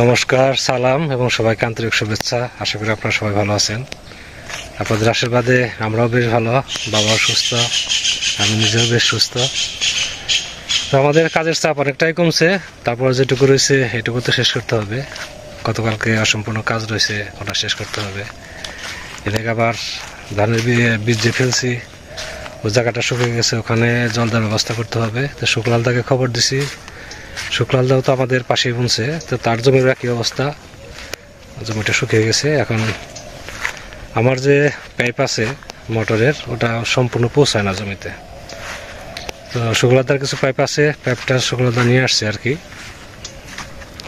নমস্কার, সালাম এবং সবাইকে আন্তরিক শুভেচ্ছা। আশা করি আপনারা সবাই ভালো আছেন। আপনাদের আশীর্বাদে আমরাও বেশ ভালো, বাবাও সুস্থ, আমি নিজেও বেশ সুস্থ। তো আমাদের কাজের চাপ অনেকটাই কমছে, তারপর যেটুকু রয়েছে এটুকু তো শেষ করতে হবে। গতকালকে অসম্পূর্ণ কাজ রয়েছে, ওটা শেষ করতে হবে। এদিকে আবার ধানের বীজ যে ফেলছি ওই জায়গাটা শুকিয়ে গেছে, ওখানে জল দেওয়ার ব্যবস্থা করতে হবে। তো শুক্লালদাকে খবর দিছি, শুক্লালদাও তো আমাদের পাশেই বুনছে, তো তার জমির একই অবস্থা, জমিটা শুকিয়ে গেছে। এখন আমার যে পাইপ আছে মোটরের, ওটা সম্পূর্ণ পৌঁছায় না জমিতে। তো শুক্লালদার কিছু পাইপ আছে, পাইপটা শুক্লালদা নিয়ে আসছে আর কি।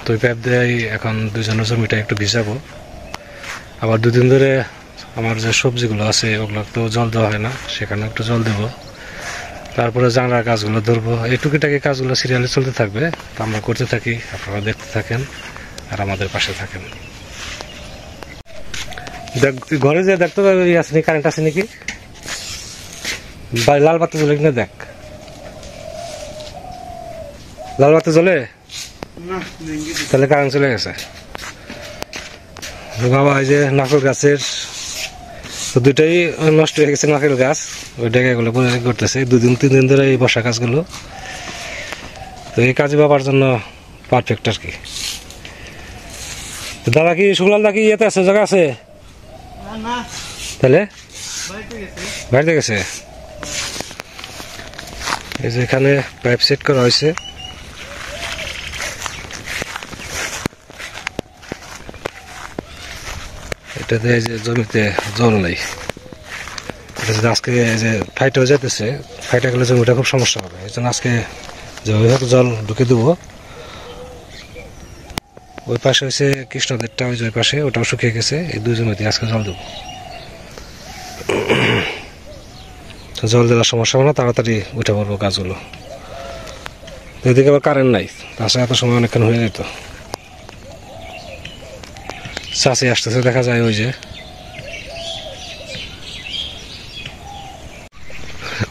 তো ওই পাইপ দিয়ে এখন দুজনের জমিটা একটু ভিজাবো। আবার দুদিন ধরে আমার যে সবজিগুলো আছে ওগুলো তো জল দেওয়া হয় না, সেখানে একটু জল দেবো। তারপরে জানলার কাজগুলো ধরবো। এই টুকিটাকি কাজগুলো সিরিয়ালে চলতে থাকবে, তো আমরা করতে থাকি, আপনারা দেখতে থাকেন আর আমাদের পাশে থাকেন। ঘরে যে দেখতে আসেনি, কারেন্ট আছে নাকি, লাল বাতি জ্বলে কিনা দেখ। লাল বাতি জ্বলে, তাহলে কারেন্ট চলে গেছে। বাবা এই যে নারকেল গাছের তো দুইটাই নষ্ট হয়ে গেছে, নারকেল গাছ ওই ডেগাগুলো করতেছে 2-3 দিন ধরে এই বর্ষা কাজগুলো। তো এই কাজে বাবার জন্য পারফেক্ট আর কি। দাদা কি শুক্লালদা কি ইয়েতে আছে, জায়গা আছে? তাহলে বাড়িতে গেছে। এই যে এখানে পাইপ সেট করা হয়েছে, এটাতে যে জমিতে জল নেই, আজকে যে ফাইট হয়ে যেতেছে, ফাইটে গেলে জমিটা খুব সমস্যা হবে। এই জন্য আজকে যেভাবে হোক জল ঢুকে দেবো। ওই পাশে হয়েছে কৃষ্ণদেরটা, ওই যে ওই পাশে ওটাও শুকিয়ে গেছে, এই দুই জমিতে আজকে জল দেবো। জল দেওয়ার সমস্যা হবে না, তাড়াতাড়ি উঠে পড়বো গাছগুলো। এদিকে আবার কারেন্ট নাই, তাছাড়া এত সময় অনেকক্ষণ হয়ে যেত। চাষি আসতেছে দেখা যায়, ওই যে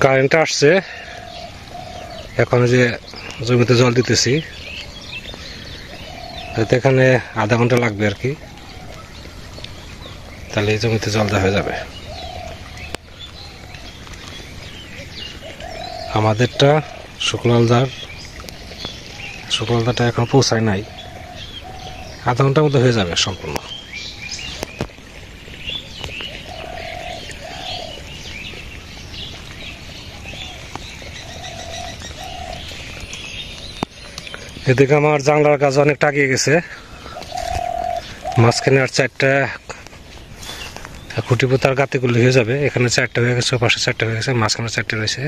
কারেন্টটা আসছে। এখন যে জমিতে জল দিতেছি, এখানে আধা ঘন্টা লাগবে আর কি, তাহলে এই জমিতে জল দেওয়া হয়ে যাবে। আমাদেরটা শুক্লালদাটা এখন পৌঁছায় নাই, আধা ঘন্টার মধ্যে হয়ে যাবে সম্পূর্ণ। এদিকে আমার জানলার কাজ অনেকটা এগিয়ে গেছে, মাঝখানে আর 4টা খুঁটি পোতার গাতিগুলো হয়ে যাবে। এখানে 4টা হয়ে গেছে, পাশে 4টা হয়ে গেছে, মাঝখানে 4টা রয়েছে।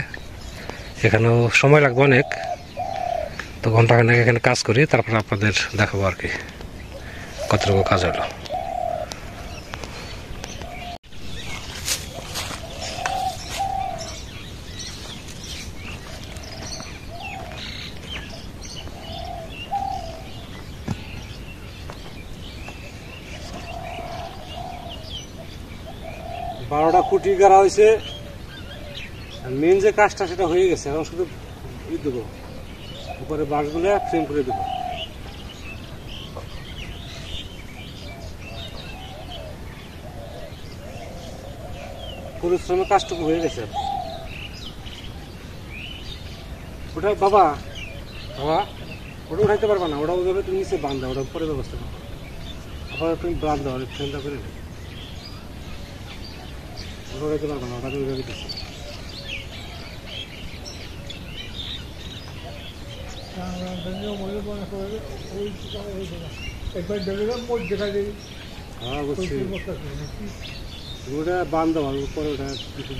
এখানেও সময় লাগবে অনেক, তো ঘন্টাখানেক এখানে কাজ করি, তারপর আপনাদের দেখাবো আর কি কতটুকু কাজ হলো। বারোটা খুঁটি গাড়া হয়েছে, মেন যে কাজটা সেটা হয়ে গেছে। এখন শুধু দেবো উপরে বাঁশগুলো ফ্রেম করে দেবো। পরিশ্রমের কাজটুকু হয়ে গেছে। ওটা বাবা ওটা উঠাইতে পারবা না, ওটা ওইভাবে তুমি নিচে বান্ধা, ওটা পরে ব্যবস্থা করো। আবার তুমি বান্ধা ফ্রেমটা করে নেবে, ওটা উঠাইতে পারবা না, ওটা তুমি ওইভাবে দিচ্ছি। হ্যাঁ বুঝছি, ওটা বান্ধা পরে ওটা কিছু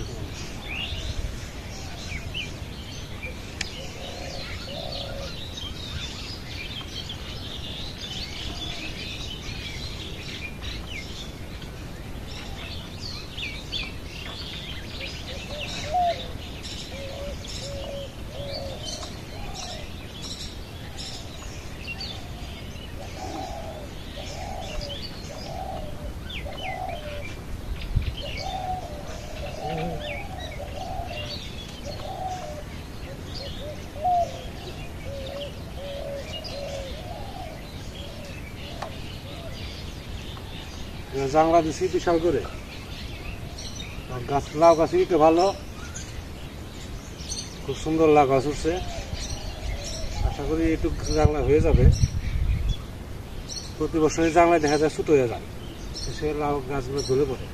জাংলা দিছি বিশাল করে, গাছ লাউ গাছ একটু ভালো, খুব সুন্দর লাউ গাছ উঠছে। আশা করি একটু জাংলা হয়ে যাবে। প্রতি বছরই জাংলায় দেখা যায় ছোট হয়ে যায়, সে লাউ গাছগুলো ধরে পড়ে।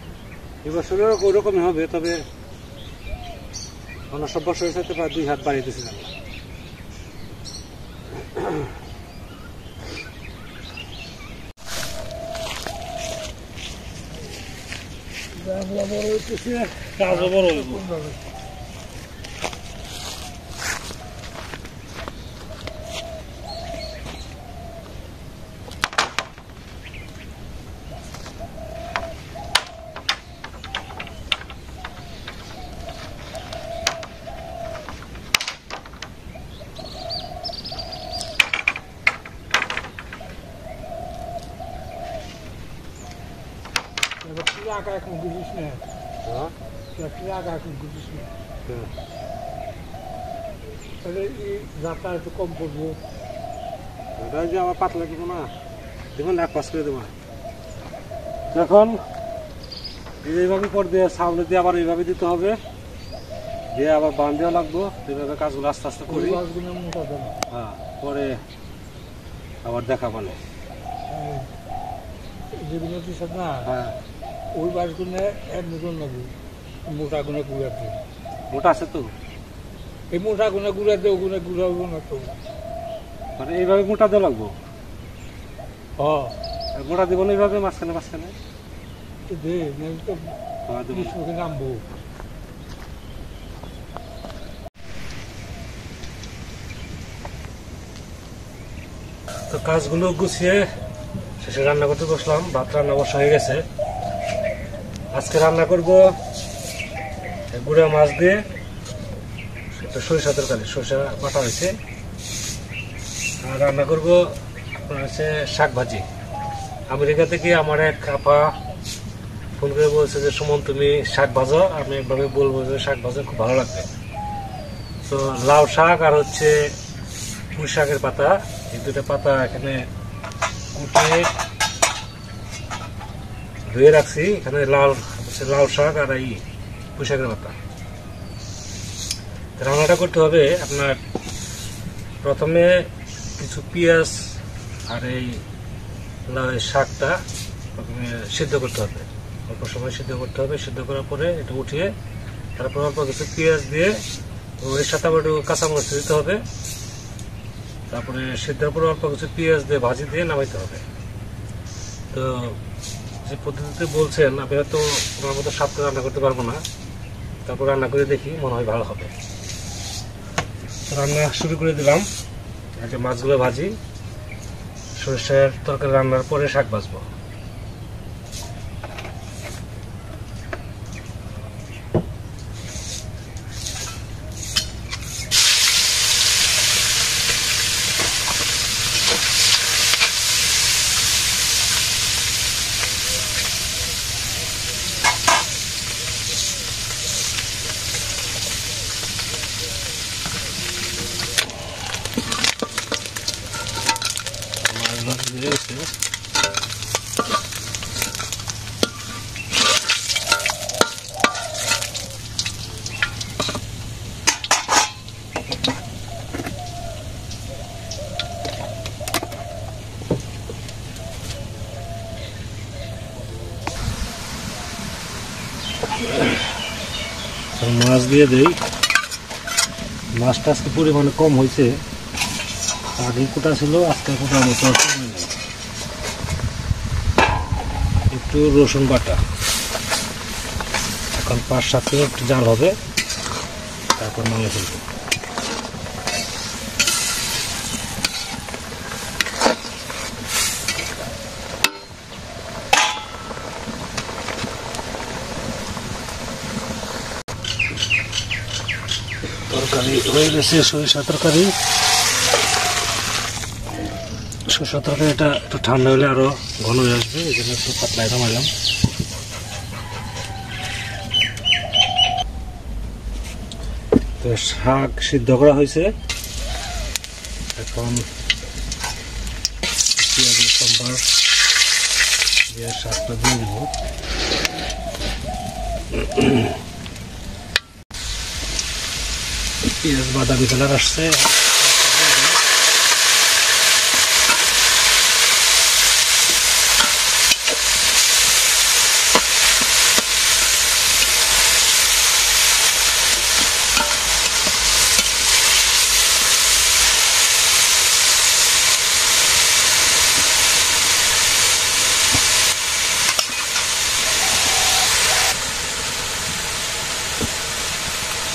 এবছরও ওই রকমই হবে, তবে অন্য সব বছরের সাথে প্রায় 2 হাত বাড়িয়ে দিয়েছি জাংলা। জাংলা বড় হইতেছে, কাজও বড় হইব। Lager এখন বুঝিস না, লাগার এখন বুঝিস না, তাহলে এই যাত্রা একটু কম পড়বো। ওটা যে আমার পাতলা দিব না, দেখুন 1 পাস করে দেবো। এখন এইভাবে পর দিয়ে সামনে দিয়ে আবার এইভাবে দিতে হবে, দিয়ে আবার বান দেওয়া লাগবো। এইভাবে কাজগুলো আস্তে আস্তে করি। হ্যাঁ, পরে আবার দেখা মানে যেগুলো দিস না, হ্যাঁ ওই বাসগুলো এক মুজন লাগবে, মোটা গুনে গুড়া দিয়ে। মোটা আছে তো, এই মোটা গুনে গুড়া দিয়ে ওগুলো গুড়া হইব না তো, মানে এইভাবে মোটা দেওয়া লাগবো। হ্যাঁ, মোটা দিব না এইভাবে মাঝখানে মাঝখানে দে তো নামবো। তো কাজগুলো গুছিয়ে শেষে রান্না করতে বসলাম। ভাত রান্না বসা হয়ে গেছে। আজকে রান্না করব গুঁড়া মাছ দিয়ে সরিষা তরকারি, সরিষা বাটা হয়েছে। আর রান্না করব আপনার হচ্ছে শাক ভাজি। আমেরিকা থেকে আমার এক আপা ফোন করে বলছে যে সুমন তুমি শাক ভাজো, আমি একভাবে বলবো যে শাক ভাজা খুব ভালো লাগবে। তো লাউ শাক আর হচ্ছে পুঁই শাকের পাতা, এই 2টা পাতা এখানে কুটে ধুয়ে রাখছি। এখানে লাউ শাক আর এই পুঁই শাকের পাতা। রান্নাটা করতে হবে আপনার প্রথমে কিছু পেঁয়াজ আর এই শাকটা প্রথমে সিদ্ধ করতে হবে, অল্প সময় সিদ্ধ করতে হবে। সিদ্ধ করার পরে এটা উঠিয়ে তারপর অল্প কিছু পেঁয়াজ দিয়ে ওই সাথে আবার একটু কাঁচামরিচ দিতে হবে। তারপরে সিদ্ধর পরে অল্প কিছু পেঁয়াজ দিয়ে ভাজি দিয়ে নামাইতে হবে। তো যে পদ্ধতিতে বলছেন আমি হয়তো ওনার মতো স্বাদ রান্না করতে পারবো না, তারপর রান্না করে দেখি, মনে হয় ভালো হবে। রান্না শুরু করে দিলাম। আগে মাছগুলো ভাজি, সরিষার তরকারি রান্নার পরে শাক ভাজবো। মাছ দিয়ে দেই। মাছটা আজকে পরিমাণে কম হয়েছে, আগে কোটা ছিল, আজকে কোটার মতো একটু রসুন বাটা। এখন 5-7 মিনিট জাল হবে, তারপর নামিয়ে ফেলবো। তরকারি হয়ে গেছে, সরিষা তরকারি। সরিষা তরকারিটা একটু ঠান্ডা হলে আরো ঘন হয়ে আসবে, এই জন্য একটু পাতলায় নামাইলাম। তো শাক সিদ্ধ করা হয়েছে, এখন পেঁয়াজের সম্বার দিয়ে শাকটা দিয়ে দিব। পেঁয়াজ বাদামি কালার আসছে।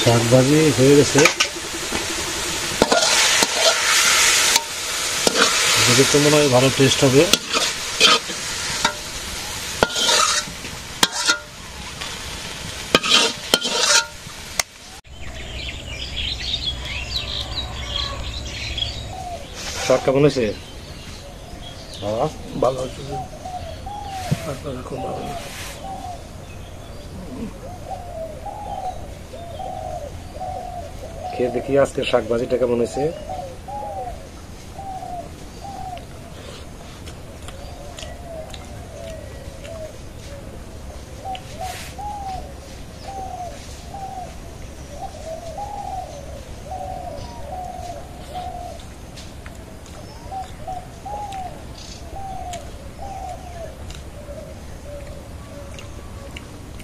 শাক ভাজি হয়ে গেছে। দেখে তো মনে হয় ভালো টেস্ট হবে। শাক কেমন হয়েছে? ভালো আছে, খুব ভালো। খেয়ে দেখি আজকে শাক ভাজিটা কেমন হয়েছে।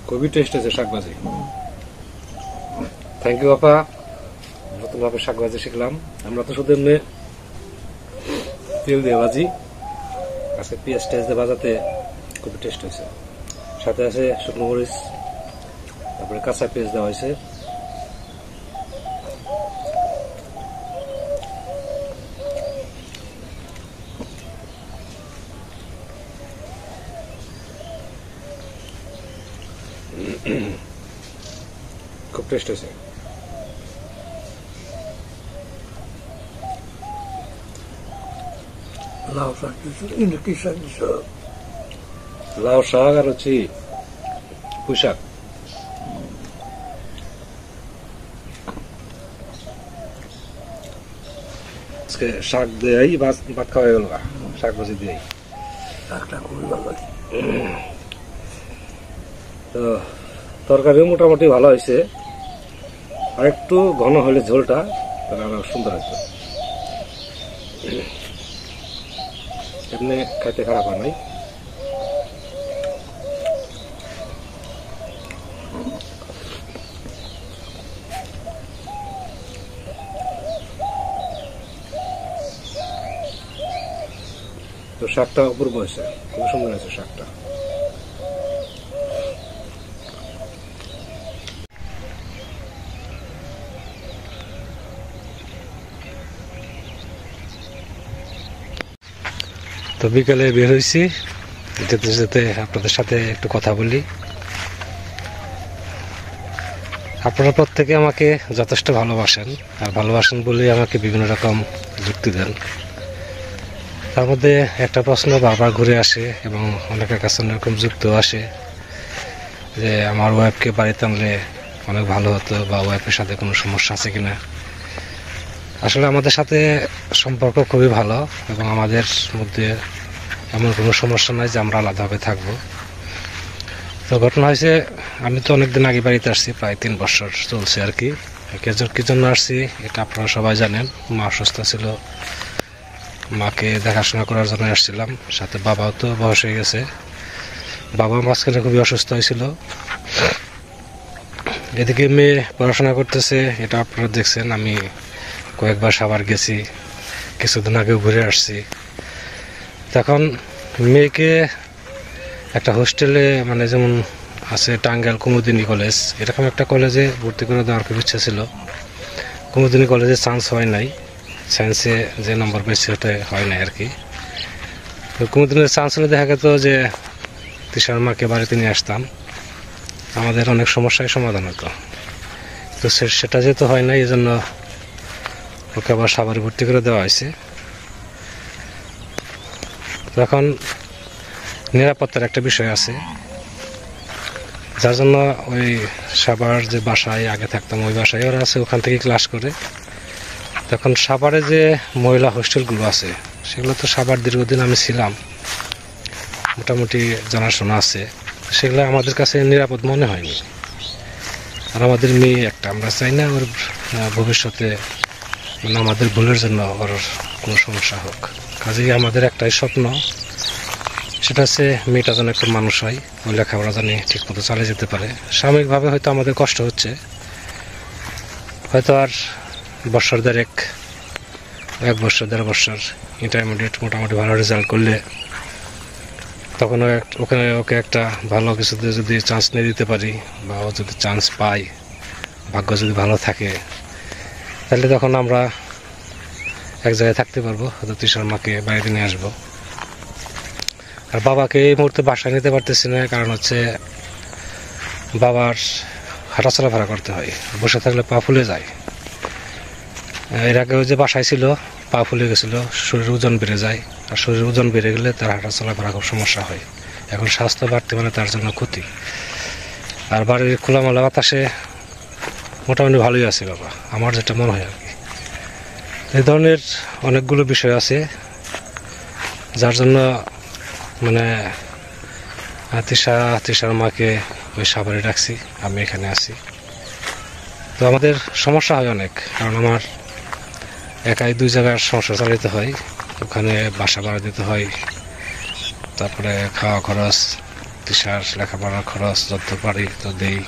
খুবই টেস্ট হয়েছে শাক ভাজি। থ্যাংক ইউ আপা, নতুন ভাবে শাক ভাজি শিখলাম। আমরা তো শুধু এমনি তেল দিয়ে ভাজি, আজকে পেঁয়াজ টেস্ট দিয়ে ভাজাতে খুবই টেস্ট হয়েছে। সাথে আছে শুকনো মরিচ, তারপরে কাঁচা পেঁয়াজ দেওয়া হয়েছে। খুব টেস্ট হয়েছে। লাউ শাক দিচ্ছে, কিন্তু কি শাক দিচ্ছে? লাউ শাক আর হচ্ছে পুঁই শাক। আজকে শাক দিয়েই ভাত খাওয়া হয়ে গেল, শাক ভাজি দিয়েই। শাকটা খুবই ভালো লাগে। তো তরকারিও মোটামুটি ভালো হয়েছে, আর একটু ঘন হলে ঝোলটা তাহলে আরো সুন্দর হতো। এমনি খাইতে খারাপ হয় নাই। তো শাকটা অপূর্ব হয়েছে, খুব সুন্দর হয়েছে শাকটা। তো বিকালে বের হয়েছি, যেতে যেতে আপনাদের সাথে একটু কথা বলি। আপনারা প্রত্যেকে আমাকে যথেষ্ট ভালোবাসেন, আর ভালোবাসেন বলেই আমাকে বিভিন্ন রকম যুক্তি দেন। তার মধ্যে একটা প্রশ্ন বারবার ঘুরে আসে এবং অনেকের কাছে অনেকরকম যুক্ত আসে যে আমার ওয়াইফকে বাড়িতে আনলে অনেক ভালো হতো, বা ওয়াইফের সাথে কোনো সমস্যা আছে কিনা। আসলে আমাদের সাথে সম্পর্ক খুবই ভালো এবং আমাদের মধ্যে এমন কোনো সমস্যা নাই যে আমরা আলাদাভাবে থাকবো। তো ঘটনা হয়েছে, আমি তো অনেকদিন আগে বাড়িতে আসছি, প্রায় 3 বছর চলছে আর কি। কি জন্য আসছি এটা আপনারা সবাই জানেন। মা অসুস্থ ছিল, মাকে দেখাশোনা করার জন্য আসছিলাম। সাথে বাবাও তো বয়স হয়ে গেছে, বাবা মাঝখানে খুবই অসুস্থ হয়েছিল। এদিকে মেয়ে পড়াশোনা করতেছে, এটা আপনারা দেখছেন। আমি কয়েকবার সাভার গেছি, কিছুদিন আগেও ঘুরে আসছি। তখন মেয়েকে একটা হোস্টেলে, মানে যেমন আছে টাঙ্গাইল কুমুদিনী কলেজ, এরকম একটা কলেজে ভর্তি করে দেওয়ার খুব ইচ্ছা ছিল। কুমুদিনী কলেজে চান্স হয় নাই, সায়েন্সে যে নম্বর পেয়েছে ওটা হয় নাই আর কি। তো কুমুদিনীর চান্স হলে দেখা গেত যে তিশার মাকে বাড়িতে নিয়ে আসতাম, আমাদের অনেক সমস্যায় সমাধান হতো। তো সেটা যেহেতু হয় নাই, এই জন্য ওকে আবার সাভারে ভর্তি করে দেওয়া হয়েছে। এখন নিরাপত্তার একটা বিষয় আছে, যার জন্য ওই সাভার যে বাসায় আগে থাকতাম ওই বাসায় ওরা আছে, ওখান থেকে ক্লাস করে। তখন সাভারে যে মহিলা হোস্টেলগুলো আছে সেগুলো তো সাভার দীর্ঘদিন আমি ছিলাম, মোটামুটি জানাশোনা আছে, সেগুলো আমাদের কাছে নিরাপদ মনে হয়নি। আর আমাদের মেয়ে একটা, আমরা চাই না ওর ভবিষ্যতে মানে আমাদের ভুলের জন্য ওর কোনো সমস্যা হোক। কাজেই আমাদের একটাই স্বপ্ন, সেটা হচ্ছে মেয়েটা যেন একটা মানুষ হয়, ওই লেখাপড়া জানি ঠিক মতো চালিয়ে যেতে পারে। সাময়িকভাবে হয়তো আমাদের কষ্ট হচ্ছে, হয়তো আর বছর দেড়েক, 1 বছর 1.5 বছর ইন্টারমিডিয়েট মোটামুটি ভালো রেজাল্ট করলে তখন ওখানে ওকে একটা ভালো কিছুতে যদি চান্স নিয়ে দিতে পারি, বা ও যদি চান্স পায়, ভাগ্য যদি ভালো থাকে, তাহলে তখন আমরা এক জায়গায় থাকতে পারবো, হয়তো তৃষার মাকে বাড়িতে নিয়ে আসবো। আর বাবাকে এই মুহূর্তে বাসায় নিতে পারতেছি না, কারণ হচ্ছে বাবার হাঁটা চলাফেরা করতে হয়, বসে থাকলে পা ফুলে যায়। এর আগে ওই যে বাসায় ছিল, পা ফুলে গেছিলো, শরীরের ওজন বেড়ে যায়, আর শরীরের ওজন বেড়ে গেলে তার হাঁটা চলাফেরা খুব সমস্যা হয়। এখন স্বাস্থ্য বাড়তে মানে তার জন্য ক্ষতি। আর বাড়ির খোলামেলা বাতাসে মোটামুটি ভালোই আছে বাবা, আমার যেটা মনে হয় আর কি। এই ধরনের অনেকগুলো বিষয় আছে যার জন্য মানে তৃষার মাকে ওই সাভারে রাখছি, আমি এখানে আছি। তো আমাদের সমস্যা হয় অনেক, কারণ আমার একাই 2 জায়গার সংসার চালাতে হয়। ওখানে বাসা ভাড়া দিতে হয়, তারপরে খাওয়া খরচ, তৃষার লেখাপড়ার খরচ যত পারি তো দেই।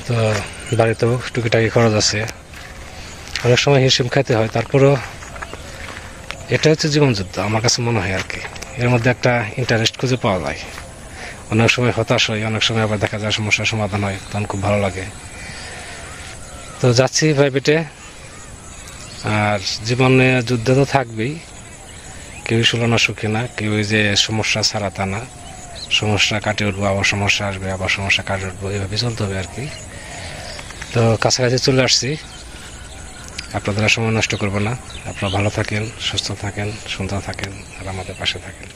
তো বাড়িতেও টুকিটাকি খরচ আছে, অনেক সময় হিসেব খাইতে হয়। তারপরেও এটা হচ্ছে জীবনযুদ্ধ আমার কাছে মনে হয় আর কি। এর মধ্যে একটা ইন্টারেস্ট খুঁজে পাওয়া যায়। অনেক সময় হতাশ হয়, অনেক সময় আবার দেখা যায় সমস্যার সমাধান হয়, তখন খুব ভালো লাগে। তো যাচ্ছি প্রাইভেটে। আর জীবনে যুদ্ধ তো থাকবেই, কেউই সুলনা সুখী না, কেউ যে সমস্যা ছাড়া তা না। সমস্যা কাটিয়ে উঠবো, আবার সমস্যা আসবে, আবার সমস্যা কাটিয়ে উঠবো, এইভাবে চলতে হবে আর কি। তো কাছাকাছি চলে আসছি, আপনাদের সময় নষ্ট করবো না। আপনারা ভালো থাকেন, সুস্থ থাকেন, সুন্দর থাকেন, আর আমাদের পাশে থাকেন।